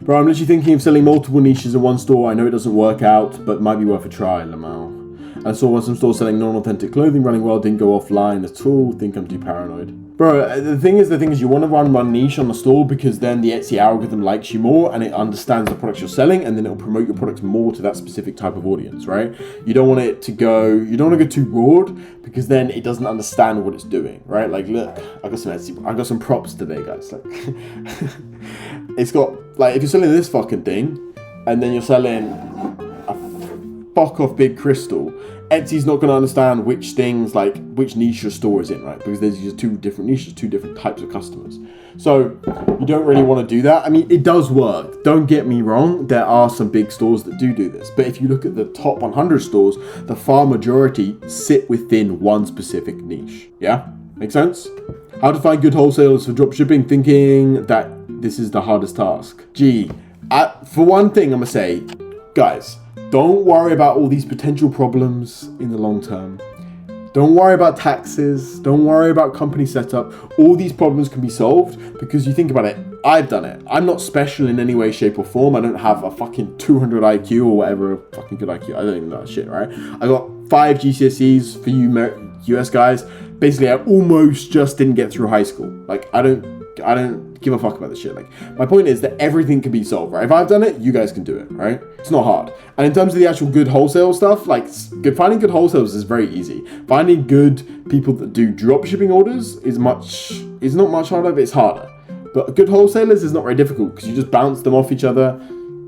Bro, I'm literally thinking of selling multiple niches in one store. I know it doesn't work out, but might be worth a try, Lamau. I saw some stores selling non-authentic clothing running well, didn't go offline at all. Think I'm too paranoid. Bro, the thing is you want to run one niche on the store because then the Etsy algorithm likes you more and it understands the products you're selling, and then it'll promote your products more to that specific type of audience, right? You don't want to go too broad because then it doesn't understand what it's doing, right? Like, look, I got some props today, guys. Like, it's got, like, if you're selling this fucking thing and then you're selling a fuck off big crystal, Etsy's not going to understand which things, like which niche your store is in, right? Because there's just two different niches, two different types of customers. So you don't really want to do that. I mean, it does work. Don't get me wrong. There are some big stores that do this. But if you look at the top 100 stores, the far majority sit within one specific niche. Yeah? Make sense? How to find good wholesalers for dropshipping, thinking that this is the hardest task. For one thing, I'm going to say, guys, don't worry about all these potential problems in the long term. Don't worry about taxes. Don't worry about company setup. All these problems can be solved because you think about it. I've done it. I'm not special in any way, shape, or form. I don't have a fucking 200 IQ or whatever, fucking good IQ. I don't even know that shit, right? I got 5 GCSEs for you US guys. Basically, I almost just didn't get through high school. Like, I don't give a fuck about this shit. Like, my point is that everything can be solved, right? If I've done it, you guys can do it, right? It's not hard. And in terms of the actual good wholesale stuff, like, finding good wholesalers is very easy. Finding good people that do dropshipping orders is not much harder, but it's harder. But good wholesalers is not very difficult because you just bounce them off each other,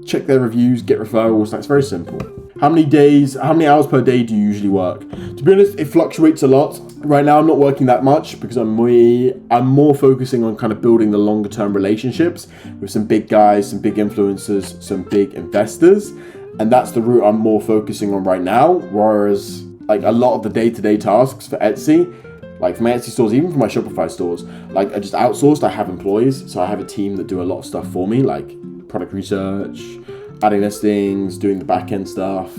check their reviews, get referrals. That's very simple. How many hours per day do you usually work? To be honest, it fluctuates a lot. Right now, I'm not working that much because I'm more focusing on kind of building the longer term relationships with some big guys, some big influencers, some big investors. And that's the route I'm more focusing on right now. Whereas, like, a lot of the day-to-day tasks for Etsy, like for my Etsy stores, even for my Shopify stores, like, I just outsourced. I have employees. So I have a team that do a lot of stuff for me, like product research, adding listings, doing the back-end stuff,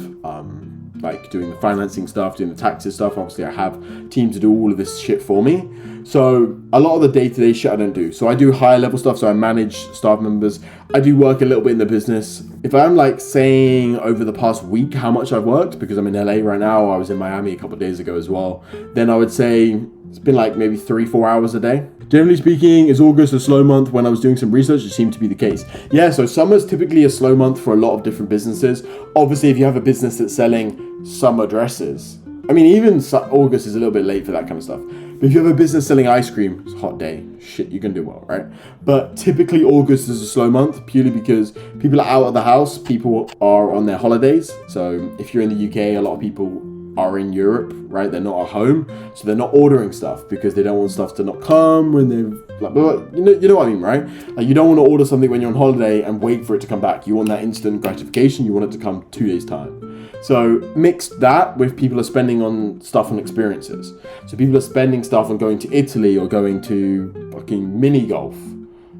like doing the financing stuff, doing the taxes stuff. Obviously, I have teams to do all of this shit for me. So a lot of the day-to-day shit I don't do. So I do higher level stuff. So I manage staff members. I do work a little bit in the business. If I'm like saying over the past week how much I've worked, because I'm in LA right now, I was in Miami a couple of days ago as well, then I would say it's been like maybe 3-4 hours a day. Generally speaking, is August a slow month? When I was doing some research, it seemed to be the case. Yeah, so summer's typically a slow month for a lot of different businesses. Obviously, if you have a business that's selling summer dresses, I mean, even August is a little bit late for that kind of stuff. But if you have a business selling ice cream, it's a hot day. Shit, you can do well, right? But typically August is a slow month purely because people are out of the house. People are on their holidays. So if you're in the UK, a lot of people are in Europe, right? They're not at home, so they're not ordering stuff because they don't want stuff to not come when they've like, you know what I mean, right? Like, you don't want to order something when you're on holiday and wait for it to come back. You want that instant gratification. You want it to come 2 days time. So mix that with people are spending on stuff on experiences. So people are spending stuff on going to Italy or going to fucking mini golf.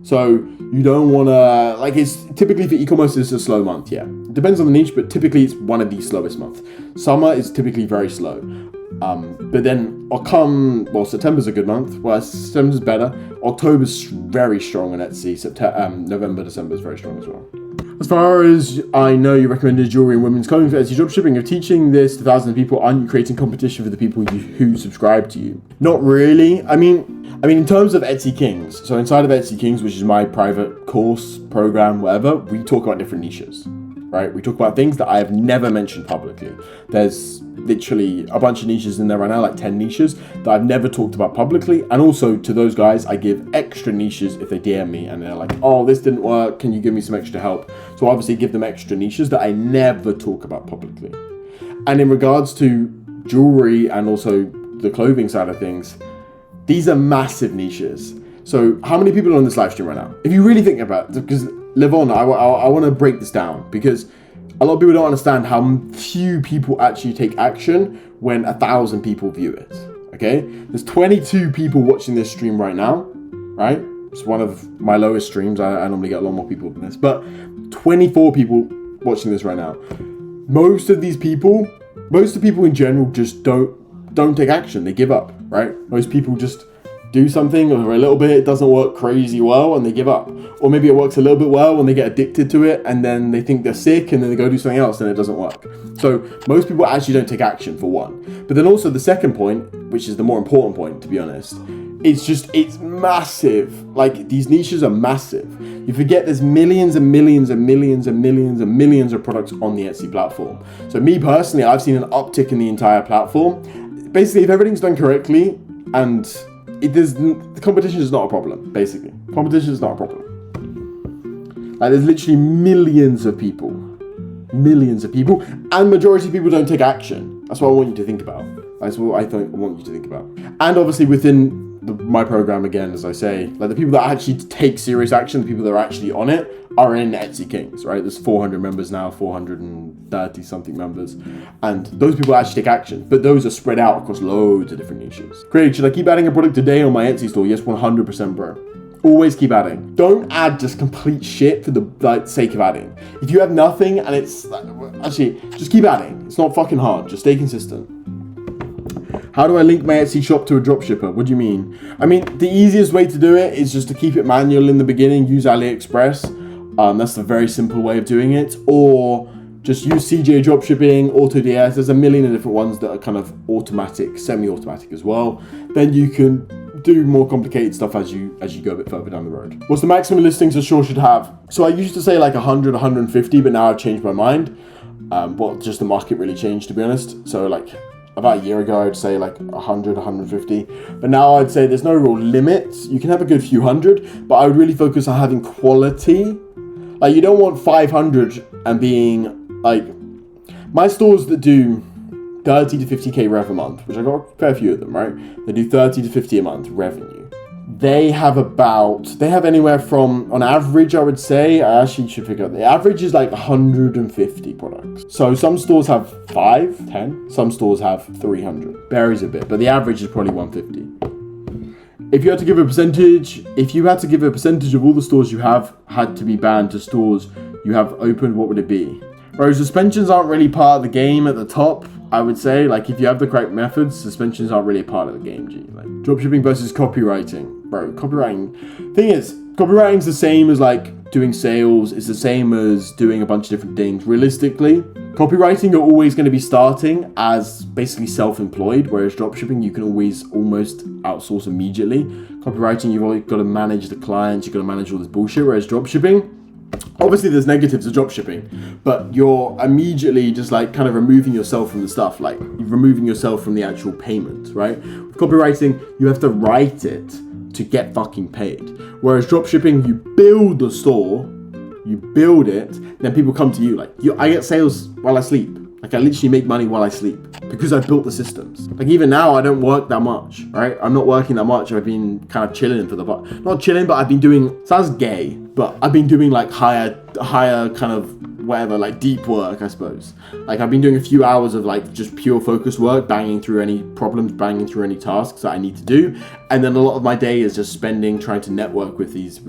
So you don't want to, like, it's typically for e-commerce, it's a slow month, yeah. It depends on the niche, but typically it's one of the slowest months. Summer is typically very slow. But then September's a good month. Well, September's better. October's very strong on Etsy. November, December is very strong as well. As far as I know, you recommended jewelry and women's clothing for Etsy dropshipping. You're teaching this to thousands of people. Aren't you creating competition for the people who subscribe to you? Not really. I mean, in terms of Etsy Kings, so inside of Etsy Kings, which is my private course, program, whatever, we talk about different niches, right? We talk about things that I have never mentioned publicly. There's literally a bunch of niches in there right now, like 10 niches that I've never talked about publicly. And also to those guys, I give extra niches if they DM me and they're like, oh, this didn't work. Can you give me some extra help? So obviously give them extra niches that I never talk about publicly. And in regards to jewelry and also the clothing side of things, these are massive niches. So how many people are on this live stream right now? If you really think about it, because Levon, I want to break this down because a lot of people don't understand how few people actually take action when 1,000 people view it, okay? There's 22 people watching this stream right now, right? It's one of my lowest streams. I normally get a lot more people than this, but 24 people watching this right now. Most of the people in general just don't take action. They give up, right? Most people just do something, or a little bit, it doesn't work crazy well, and they give up. Or maybe it works a little bit well, and they get addicted to it, and then they think they're sick, and then they go do something else, and it doesn't work. So most people actually don't take action, for one. But then also the second point, which is the more important point, to be honest, it's massive. Like, these niches are massive. You forget there's millions and millions and millions and millions and millions of products on the Etsy platform. So me personally, I've seen an uptick in the entire platform. Basically, if everything's done correctly, and the competition is not a problem, basically. Competition is not a problem. Like, there's literally millions of people, and majority of people don't take action. That's what I want you to think about. That's what I want you to think about. And obviously within my program, again, as I say, like, the people that actually take serious action, the people that are actually on it, are in Etsy Kings, right? There's 400 members now, 430 something members, and those people actually take action, but those are spread out across loads of different niches. Craig, should I keep adding a product today on my Etsy store? Yes, 100%, bro. Always keep adding. Don't add just complete shit for the sake of adding. If you have nothing and it's actually, just keep adding. It's not fucking hard. Just stay consistent. How do I link my Etsy shop to a dropshipper? What do you mean? I mean, the easiest way to do it is just to keep it manual in the beginning. Use AliExpress. That's the very simple way of doing it. Or just use CJ Dropshipping, AutoDS. There's a million of different ones that are kind of automatic, semi-automatic as well. Then you can do more complicated stuff as you go a bit further down the road. What's the maximum listings a store should have? So I used to say like 100, 150, but now I've changed my mind. Well, just the market really changed, to be honest. So like about a year ago, I'd say like 100, 150. But now I'd say there's no real limit. You can have a good few hundred, but I would really focus on having quality. Like, you don't want 500 and being like, my stores that do 30 to 50k rev a month, which I got a fair few of them, right? They do 30 to 50 a month revenue. They have anywhere from, on average, I would say, I actually should figure out, the average is like 150 products. So some stores have 5, 10, some stores have 300. Varies a bit, but the average is probably 150. If you had to give a percentage, of all the stores you have had to be banned to stores you have opened, what would it be? Whereas suspensions aren't really part of the game at the top, I would say. Like, if you have the correct methods, suspensions aren't really a part of the game, G. Like, dropshipping versus copywriting. Bro, copywriting's the same as like doing sales. It's the same as doing a bunch of different things. Realistically, copywriting, you're always going to be starting as basically self-employed, whereas dropshipping, you can always almost outsource immediately. Copywriting, you've always got to manage the clients, you've got to manage all this bullshit, whereas dropshipping, obviously there's negatives of dropshipping, but you're immediately just like kind of removing yourself from the stuff, like removing yourself from the actual payment, right? With copywriting, you have to write it to get fucking paid. Whereas dropshipping, you build the store, you build it, then people come to you. Like, I get sales while I sleep. Like, I literally make money while I sleep because I built the systems. Like, even now, I don't work that much, right? I'm not working that much. I've been kind of chilling not chilling, but I've been doing, sounds gay, but I've been doing like higher kind of whatever, like deep work, I suppose. Like, I've been doing a few hours of like just pure focus work, banging through any problems, banging through any tasks that I need to do. And then a lot of my day is just spending trying to network with these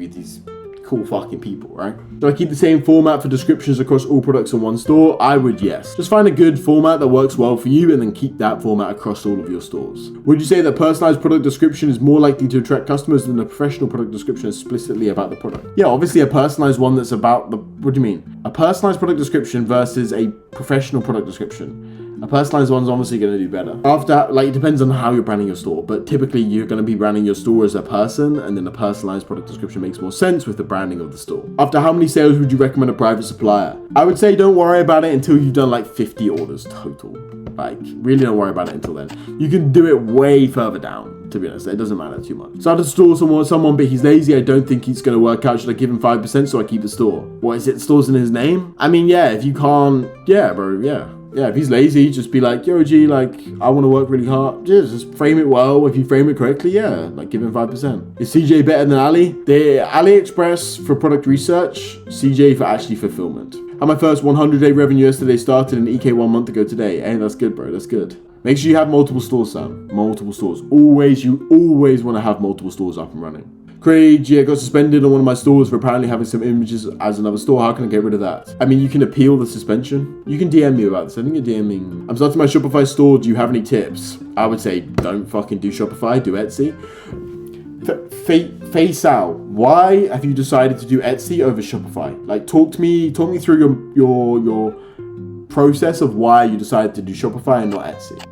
cool fucking people, right? Do I keep the same format for descriptions across all products in one store? I would, yes. Just find a good format that works well for you and then keep that format across all of your stores. Would you say that personalized product description is more likely to attract customers than a professional product description explicitly about the product? Yeah, obviously a personalized one that's about the, what do you mean? A personalized product description versus a professional product description. A personalized one's obviously going to do better. After, like, it depends on how you're branding your store, but typically you're going to be branding your store as a person, and then a personalized product description makes more sense with the branding of the store. After how many sales would you recommend a private supplier? I would say don't worry about it until you've done like 50 orders total. Like, really don't worry about it until then. You can do it way further down, to be honest. It doesn't matter too much. So I had to store someone, but he's lazy. I don't think he's going to work out. Should I give him 5% so I keep the store? What is it? Store's in his name? I mean, yeah, if you can't, yeah, bro, yeah. Yeah, if he's lazy, just be like, yo, G, like, I want to work really hard. Just frame it well. If you frame it correctly, yeah, like, give him 5%. Is CJ better than Ali? They're AliExpress for product research, CJ for actually fulfillment. Had my first 100-day revenue yesterday, started an EK 1 month ago today. Hey, that's good, bro. That's good. Make sure you have multiple stores, Sam. Multiple stores. You always want to have multiple stores up and running. Craig, yeah, got suspended on one of my stores for apparently having some images as another store. How can I get rid of that? I mean, you can appeal the suspension. You can DM me about this. I think you're DMing. I'm starting my Shopify store. Do you have any tips? I would say don't fucking do Shopify. Do Etsy. face out. Why have you decided to do Etsy over Shopify? Like, talk me through your process of why you decided to do Shopify and not Etsy.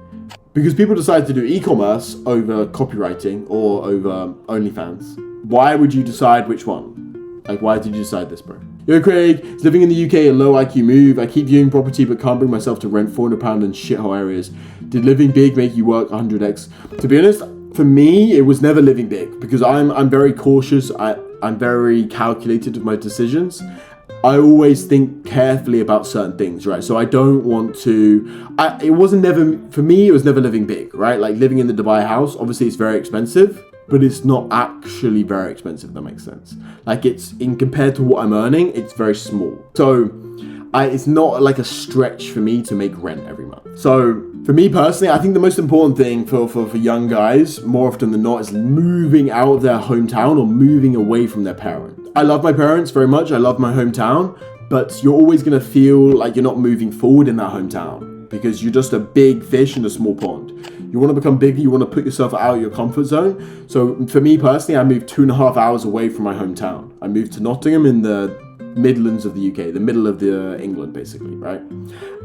Because people decide to do e-commerce over copywriting or over OnlyFans. Why would you decide which one? Like, why did you decide this, bro? Yo, Craig, living in the UK, a low IQ move. I keep viewing property but can't bring myself to rent £400 in shithole areas. Did living big make you work 100x? To be honest, for me, it was never living big because I'm very cautious. I'm very calculated with my decisions. I always think carefully about certain things, right? So I don't want to, it was never living big, right? Like living in the Dubai house, obviously it's very expensive, but it's not actually very expensive, if that makes sense. Like compared to what I'm earning, it's very small. So it's not like a stretch for me to make rent every month. So for me personally, I think the most important thing for young guys, more often than not, is moving out of their hometown or moving away from their parents. I love my parents very much. I love my hometown, but you're always going to feel like you're not moving forward in that hometown because you're just a big fish in a small pond. You want to become bigger. You want to put yourself out of your comfort zone. So for me personally, I moved 2.5 hours away from my hometown. I moved to Nottingham in the Midlands of the UK, the middle of England, basically, right?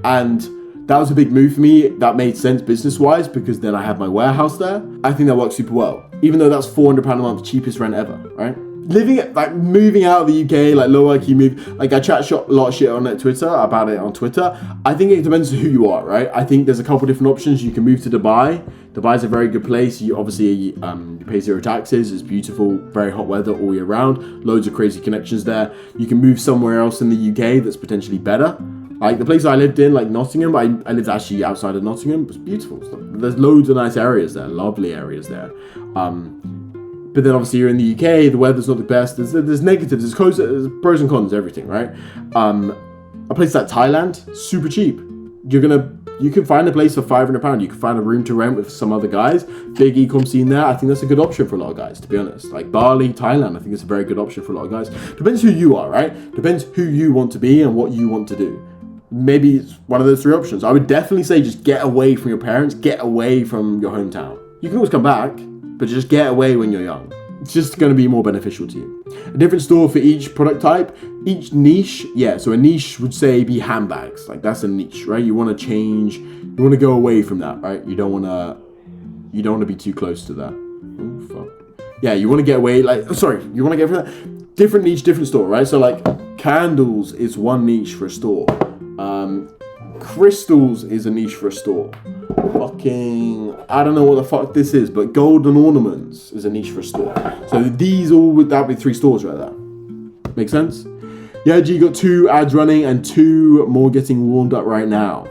And that was a big move for me. That made sense business-wise because then I had my warehouse there. I think that worked super well, even though that's £400 a month, cheapest rent ever, right? Moving out of the UK, like low IQ move, like I chat a lot of shit on Twitter about it on Twitter. I think it depends on who you are, right? I think there's a couple different options. You can move to Dubai. Dubai's a very good place. You obviously you pay zero taxes. It's beautiful, very hot weather all year round. Loads of crazy connections there. You can move somewhere else in the UK that's potentially better. Like the place I lived in, like Nottingham, I lived actually outside of Nottingham. It was beautiful. There's loads of nice areas there, lovely areas there. But then obviously you're in the UK, the weather's not the best. There's negatives, there's pros and cons, everything, right? A place like Thailand, super cheap. You can find a place for £500. You can find a room to rent with some other guys. Big e-com scene there. I think that's a good option for a lot of guys, to be honest. Like Bali, Thailand, I think it's a very good option for a lot of guys. Depends who you are, right? Depends who you want to be and what you want to do. Maybe it's one of those three options. I would definitely say just get away from your parents, get away from your hometown. You can always come back, but just get away when you're young. It's just going to be more beneficial to you. A different store for each product type, each niche. Yeah, so a niche would say be handbags. Like that's a niche, right? You want to change, you want to go away from that, right? You don't want to be too close to that. Oh, fuck. Yeah, you want to get away, you want to get from that. Different niche, different store, right? So like candles is one niche for a store. Crystals is a niche for a store. I don't know what the fuck this is, but golden ornaments is a niche for a store. So that'd be 3 stores right there. Make sense? Yeah, G, got 2 ads running and 2 more getting warmed up right now.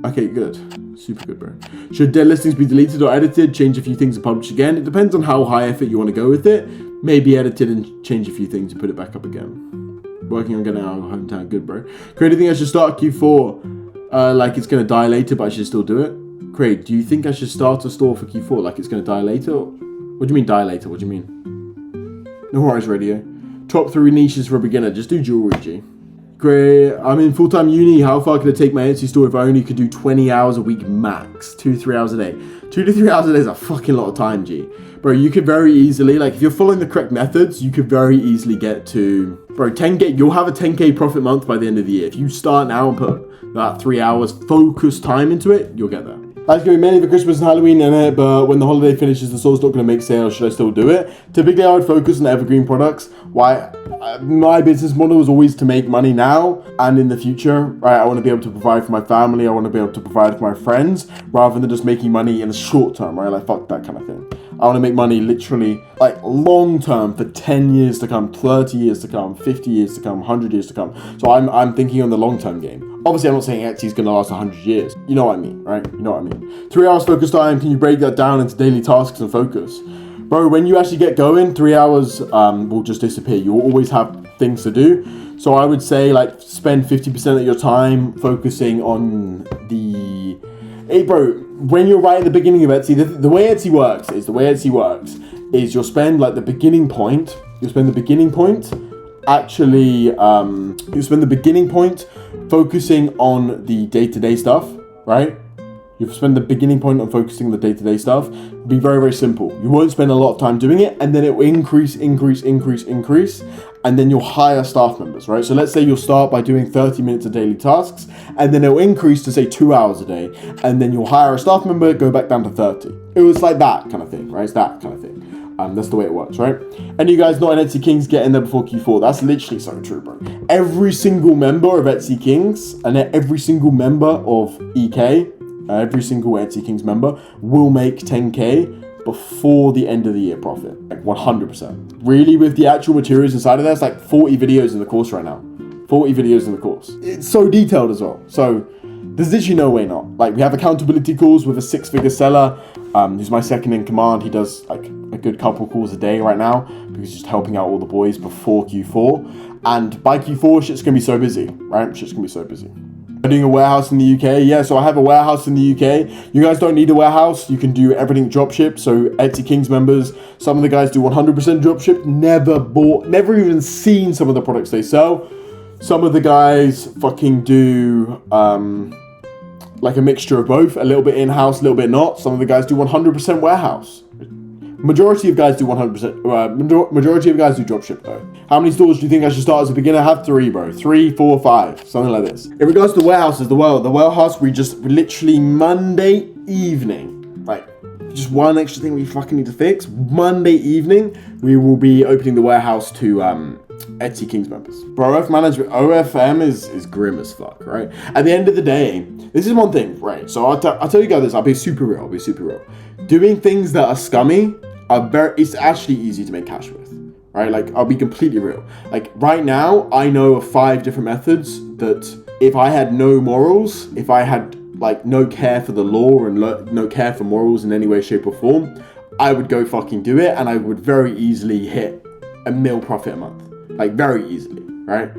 Okay, good. Super good, bro. Should dead listings be deleted or edited? Change a few things and publish again? It depends on how high effort you want to go with it. Maybe edited and change a few things and put it back up again. Working on getting out of hometown. Good, bro. Craig, do you think I should start Q4 like it's going to die later, but I should still do it? Craig, do you think I should start a store for Q4 like it's going to die later? What do you mean die later? What do you mean? No worries, radio. Top 3 niches for a beginner. Just do jewelry, G. Great. I'm in full-time uni. How far could I take my Etsy store if I only could do 20 hours a week max? 2 to 3 hours a day. 2 to 3 hours a day is a fucking lot of time, G. Bro, you could very easily, like if you're following the correct methods, you could very easily get to, bro, 10K, you'll have a 10K profit month by the end of the year. If you start now and put that 3 hours focused time into it, you'll get there. That's going to be mainly for Christmas and Halloween in it, but when the holiday finishes, the store's not going to make sales. Should I still do it? Typically, I would focus on evergreen products. Why? My business model is always to make money now and in the future, right? I want to be able to provide for my family. I want to be able to provide for my friends rather than just making money in the short term, right? Like, fuck that kind of thing. I want to make money literally like long term for 10 years to come, 30 years to come, 50 years to come, 100 years to come. So I'm thinking on the long term game. Obviously, I'm not saying Etsy's going to last 100 years. You know what I mean, right? You know what I mean. 3 hours focus time. Can you break that down into daily tasks and focus? Bro, when you actually get going, 3 hours will just disappear. You'll always have things to do. So I would say like spend 50% of your time focusing on the... Hey, bro, when you're right at the beginning of Etsy, the way Etsy works is you'll spend like the beginning point. You'll spend the beginning point focusing on the day-to-day stuff, right? You spend the beginning point on focusing on the day-to-day stuff. It'll be very, very simple. You won't spend a lot of time doing it, and then it will increase, and then you'll hire staff members, right? So let's say you'll start by doing 30 minutes of daily tasks, and then it'll increase to say 2 hours a day, and then you'll hire a staff member, go back down to 30. It was like that kind of thing, right? It's that kind of thing. That's the way it works, right? And you guys know in Etsy Kings, get in there before Q4. That's literally so true, bro. Every single member of Etsy Kings and every single member of EK, every single Etsy Kings member will make 10K before the end of the year profit. Like 100%. Really, with the actual materials inside of there, it's like 40 videos in the course right now. 40 videos in the course. It's so detailed as well. So there's literally no way not. Like, we have accountability calls with a 6-figure seller, who's my second in command. He does like a good couple calls a day right now because he's just helping out all the boys before Q4. And by Q4, shit's gonna be so busy, right? Shit's gonna be so busy. I'm doing a warehouse in the UK. Yeah, so I have a warehouse in the UK. You guys don't need a warehouse. You can do everything dropship. So Etsy Kings members, some of the guys do 100% dropship, never bought, never even seen some of the products they sell. Some of the guys fucking do like a mixture of both, a little bit in-house, a little bit not. Some of the guys do 100% warehouse. Majority of guys do 100%, majority of guys do dropship though. How many stores do you think I should start as a beginner? I have 3, bro. 3, 4, 5, something like this. In regards to the warehouses, the warehouse, we literally Monday evening, like just one extra thing we fucking need to fix. Monday evening, we will be opening the warehouse to Etsy Kings members. Bro, OFM is grim as fuck, right? At the end of the day, this is one thing, right? So I'll tell you guys this, I'll be super real. Doing things that are scummy it's actually easy to make cash with, right? Like, I'll be completely real. Like, right now, I know of 5 different methods that if I had no morals, if I had like no care for the law and no care for morals in any way, shape or form, I would go fucking do it, and I would very easily hit $1 million profit a month. Like, very easily, right?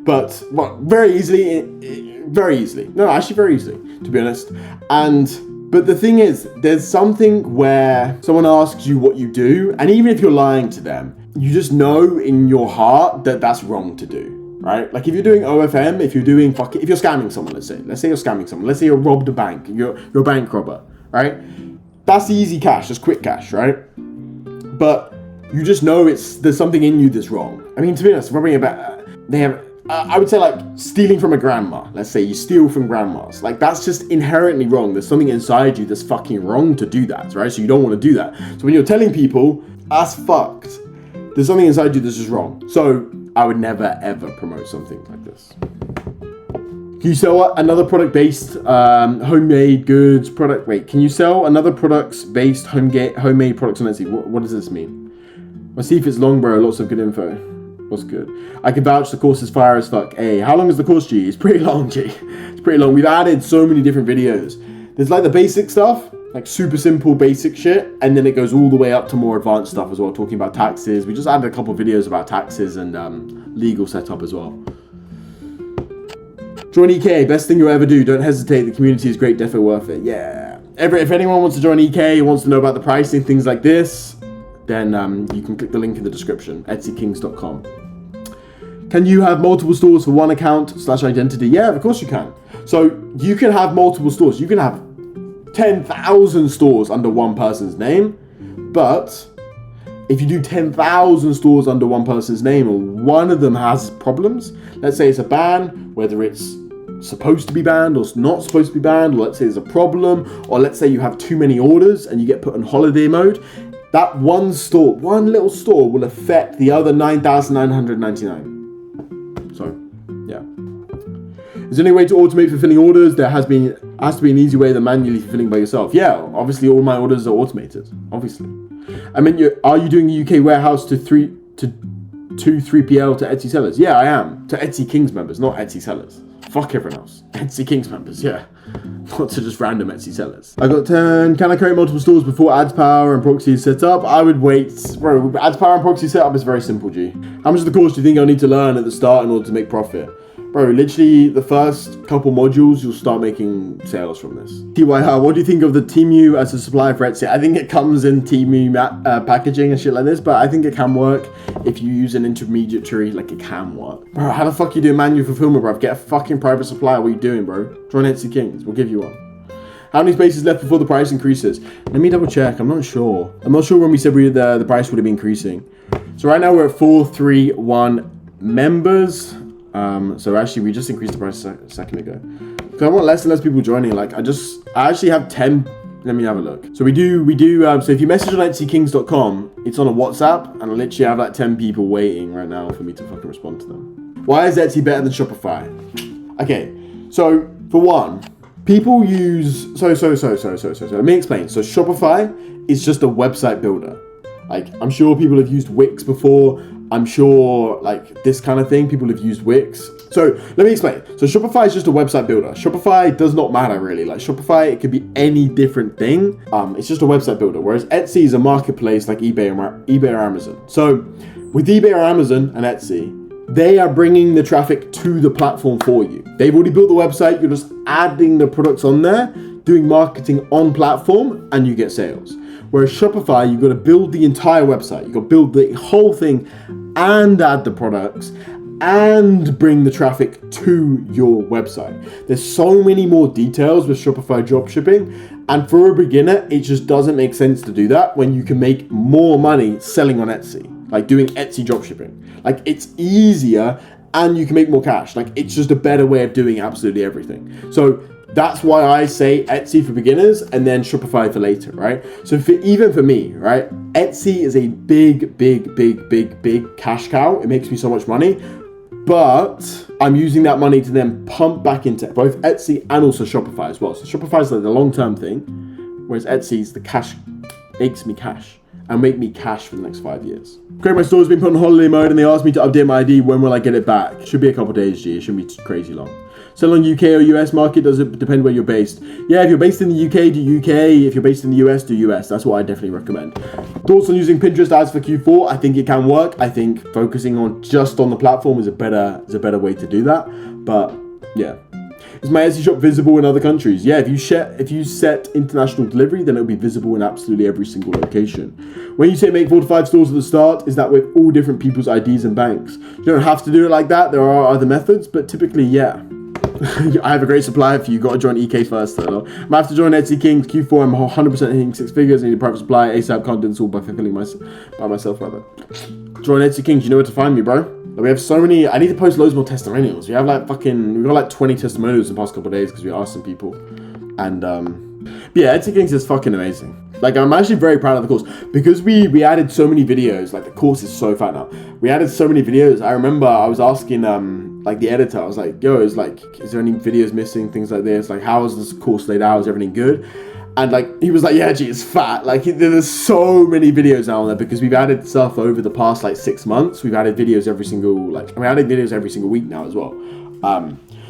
But, well, very easily. No, actually very easily, to be honest. But the thing is, there's something where someone asks you what you do, and even if you're lying to them, you just know in your heart that that's wrong to do, right? Like, if you're doing OFM, if you're scamming someone, let's say you're scamming someone, let's say you robbed a bank, you're a bank robber, right? That's easy cash, that's quick cash, right? But you just know there's something in you that's wrong. I mean, to be honest, robbing a bank, I would say, like, stealing from a grandma. Let's say you steal from grandmas. Like, that's just inherently wrong. There's something inside you that's fucking wrong to do that, right? So you don't want to do that. So when you're telling people, that's fucked, there's something inside you that's just wrong. So I would never, ever promote something like this. Can you sell another product-based homemade goods product? Wait, can you sell another products-based homemade products on Etsy? What does this mean? Let's see if it's long, bro. Lots of good info. What's good? I can vouch the course is fire as fuck. Hey, how long is the course, G? It's pretty long, G. It's pretty long. We've added so many different videos. There's like the basic stuff, like super simple basic shit, and then it goes all the way up to more advanced stuff as well, talking about taxes. We just added a couple of videos about taxes and legal setup as well. Join EK, best thing you'll ever do. Don't hesitate. The community is great, definitely worth it. Yeah. If anyone wants to join EK, wants to know about the pricing, things like this, then you can click the link in the description, etsykings.com. Can you have multiple stores for one account/identity? Yeah, of course you can. So you can have multiple stores. You can have 10,000 stores under one person's name, but if you do 10,000 stores under one person's name and one of them has problems, let's say it's a ban, whether it's supposed to be banned or not supposed to be banned, or let's say there's a problem, or let's say you have too many orders and you get put on holiday mode, that one little store will affect the other 9,999. So, yeah. Is there any way to automate fulfilling orders? There has to be an easy way than manually fulfilling by yourself. Yeah, obviously all my orders are automated. Obviously. I mean, are you doing a UK warehouse to 3PL to Etsy sellers? Yeah, I am. To Etsy Kings members, not Etsy sellers. Fuck everyone else. Etsy Kings members, yeah. Not to just random Etsy sellers. I got 10. Can I create multiple stores before ads power and proxy is set up? I would wait. Bro, ads power and proxy setup is very simple, G. How much of the course do you think I'll need to learn at the start in order to make profit? Bro, literally the first couple modules, you'll start making sales from this. TYR, what do you think of the Temu as a supplier for Etsy? I think it comes in Temu packaging and shit like this, but I think it can work if you use an intermediary, like it can work. Bro, how the fuck you doing manual fulfillment, bro? Get a fucking private supplier. What are you doing, bro? Join Etsy Kings. We'll give you one. How many spaces left before the price increases? Let me double check. I'm not sure. I'm not sure when we said the price would have been increasing. So right now we're at 431 members. So actually we just increased the price a second ago. Because I want less and less people joining. Like I actually have 10. Let me have a look. So we do. So if you message on EtsyKings.com, it's on a WhatsApp, and I literally have like 10 people waiting right now for me to fucking respond to them. Why is Etsy better than Shopify? Okay, so for one, people use so. Let me explain. So Shopify is just a website builder. Like I'm sure people have used Wix before. I'm sure like this kind of thing, people have used Wix. So let me explain. So Shopify is just a website builder. Shopify does not matter really. Like Shopify, it could be any different thing. It's just a website builder. Whereas Etsy is a marketplace like eBay or Amazon. So with eBay or Amazon and Etsy, they are bringing the traffic to the platform for you. They've already built the website. You're just adding the products on there, doing marketing on platform, and you get sales. Whereas Shopify, you've got to build the entire website. You've got to build the whole thing and add the products and bring the traffic to your website. There's so many more details with Shopify dropshipping. And for a beginner, it just doesn't make sense to do that when you can make more money selling on Etsy, like doing Etsy dropshipping. Like it's easier and you can make more cash. Like it's just a better way of doing absolutely everything. So that's why I say Etsy for beginners and then Shopify for later, right? So even for me, right? Etsy is a big cash cow. It makes me so much money, but I'm using that money to then pump back into both Etsy and also Shopify as well. So Shopify is like the long-term thing, whereas Etsy's the cash makes me cash and make me cash for the next 5 years. Great, my store's been put on holiday mode and they asked me to update my ID. When will I get it back? Should be a couple days, G. It shouldn't be crazy long. Sell on UK or US market, does it depend where you're based? Yeah, if you're based in the UK, do UK. If you're based in the US, do US. That's what I definitely recommend. Thoughts on using Pinterest ads for Q4? I think it can work. I think focusing on just on the platform is a better way to do that. But yeah. Is my Etsy shop visible in other countries? Yeah, if you set international delivery, then it'll be visible in absolutely every single location. When you say make 4 to 5 stores at the start, is that with all different people's IDs and banks? You don't have to do it like that. There are other methods, but typically, yeah. I have a great supplier for you. Got to join EK first though. I'm gonna have to join Etsy Kings Q4. I'm 100% hitting 6 figures. I need a private supply ASAP. Can't do this all by fulfilling by myself rather. Join Etsy Kings. You know where to find me, bro. We have so many. I need to post loads more testimonials. We got like 20 testimonials in the past couple of days because we asked some people. And but yeah, Etsy Kings is fucking amazing. Like I'm actually very proud of the course because we added so many videos. Like the course is so fat now. We added so many videos. I remember I was asking like the editor. I was like, "Yo, is there any videos missing? Things like this. Like how is this course laid out? Is everything good?" And like he was like, "Yeah, gee, it's fat." Like there's so many videos now on there because we've added stuff over the past like 6 months. We've added videos every single added videos every single week now as well.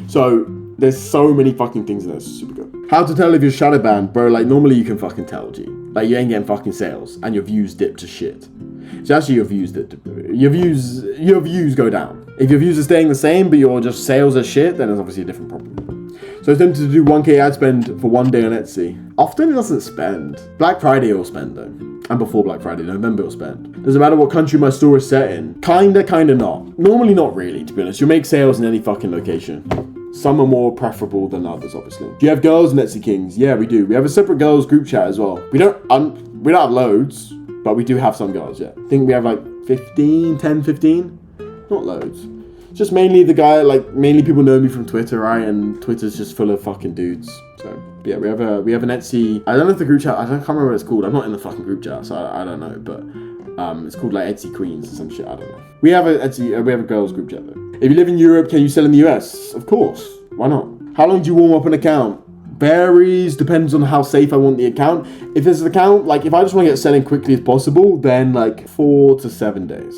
So there's so many fucking things in there. It's super good. How to tell if you're shadow banned, bro? Like normally you can fucking tell, G. Like you ain't getting fucking sales and your views dip to shit. So actually your views go down. If your views are staying the same but your just sales are shit, then it's obviously a different problem. So it's tempted to do 1k ad spend for one day on Etsy. Often it doesn't spend. Black Friday will spend though. And before Black Friday, November will spend. Doesn't matter what country my store is set in. Kinda not. Normally not really, to be honest. You'll make sales in any fucking location. Some are more preferable than others, obviously. Do you have girls in Etsy Kings? Yeah, we do. We have a separate girls group chat as well. We don't have loads, but we do have some girls, yeah. I think we have like 15. Not loads. Just mainly mainly people know me from Twitter, right? And Twitter's just full of fucking dudes. So yeah, we have an Etsy. I don't know if the group chat. I can't remember what it's called. I'm not in the fucking group chat, so I don't know. But it's called like Etsy Queens or some shit. I don't know. We have a girls group chat though. If you live in Europe, can you sell in the US? Of course. Why not? How long do you warm up an account? Varies, depends on how safe I want the account. If there's an account, like if I just want to get selling quickly as possible, then like 4 to 7 days.